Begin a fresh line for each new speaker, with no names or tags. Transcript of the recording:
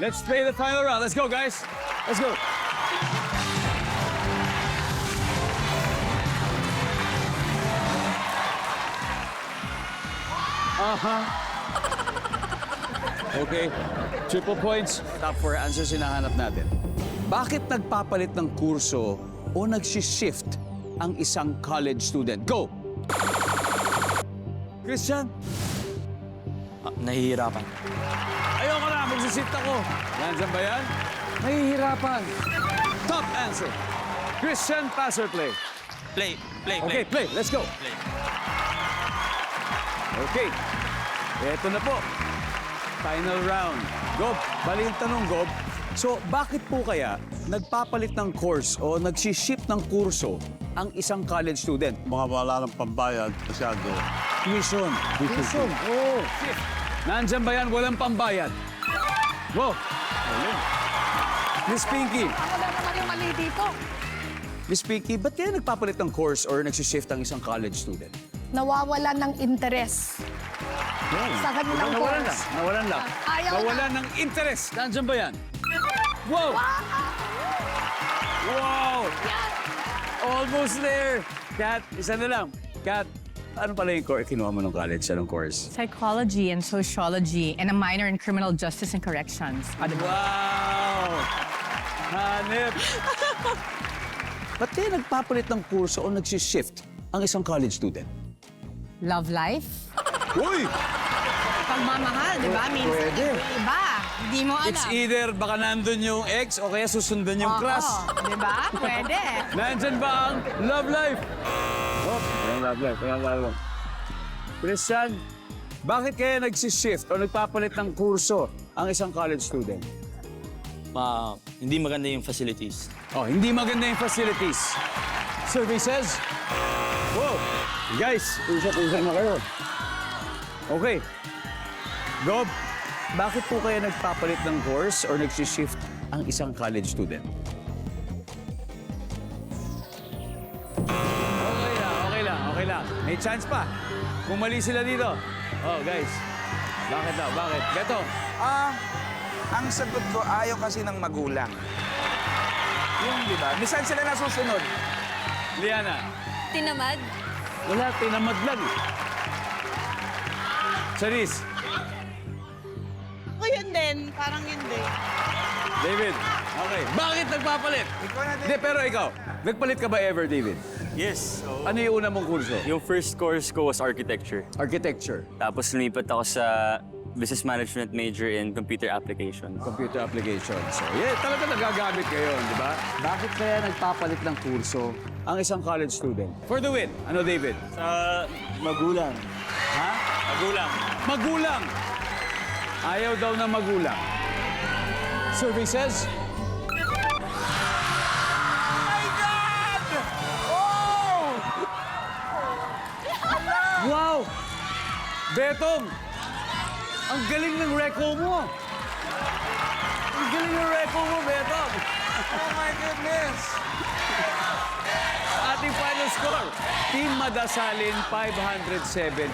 Let's play the final round. Let's go, guys. Let's go. Okay. Triple points. Top 4 answers hinahanap natin. Bakit nagpapalit ng kurso o nagsishift ang isang college student? Go! Christian?
Nahihirapan.
Ayoko na, magsishift ako. Nandyan ba yan? Nahihirapan. Top answer. Christian, pass or play?
Play.
Okay, play. Let's go.
Play.
Okay. Eto na po. Final round. Gob, bali yung tanong, Gob. So, bakit po kaya nagpapalit ng course o nagsishift ng kurso ang isang college student?
Mga wala ng pambayad, masyado.
Tuition. Tuition. Oo. Nandyan ba yan? Walang pambayad. Wow. Ayun. Miss Pinky.
Ako na naman yung mali dito.
Miss Pinky, ba't kaya nagpapalit ng course or nagsishift ang isang college student?
Nawawala ng interes. Sa kanilang
Nawalan
course.
lang. Nawalan lang.
Ayaw
Nawalan ng interest. Nandyan ba yan? Wow! Wow! Almost there. Kat, isa na lang. Kat, ano pala yung kinuha mo ng college? Anong course?
Psychology and sociology and a minor in criminal justice and corrections.
Wow! Hanip! Ba't kaya nagpapalit ng kurso o nagsishift ang isang college student?
Love life?
Uy!
Pagmamahal, di ba? Minsan
Pwede.
iba. Hindi mo alam.
It's either baka nandun yung ex o kaya susundan yung crush.
Di ba? Pwede.
Nandyan ba ang love life? Oh, walang love life. Walang love life. Christian, bakit kaya nagsishift o nagpapalit ng kurso ang isang college student?
Hindi maganda yung facilities.
Oh, hindi maganda yung facilities. Services? Whoa! Guys, usap-usap na kayo. Okay. Gob, bakit po kaya nagpapalit ng course or nagsishift ang isang college student? Okay lang. May chance pa. Kung mali sila dito. Oh, guys. Bakit daw? Bakit? Beto.
Ang sagot ko, ayaw kasi ng magulang. Yung, di ba? Minsan sila nasusunod.
Liana.
Tinamad?
Wala, tinamad lang. Charis.
Ako yun din. Parang yun din.
David. Okay. Bakit nagpapalit?
Ikaw na din.
Hindi, pero ikaw. Nagpalit ka ba ever, David?
Yes. So,
Ano yung una mong kurso?
yung first course ko was architecture.
Architecture.
Tapos lumipat ako sa business management major in computer applications.
Computer application. So, yeah, talaga nagagamit kayo, di ba? Bakit kaya nagpapalit ng kurso ang isang college student? For the win. Ano, David?
Sa magulang.
Ha?
Magulang.
Magulang! Ayaw daw ng magulang. Services? Wow! Betong! Ang galing ng reco mo! Ang galing ng reco mo, Betong!
Oh my goodness!
Ating final score, Team Madasalin 570,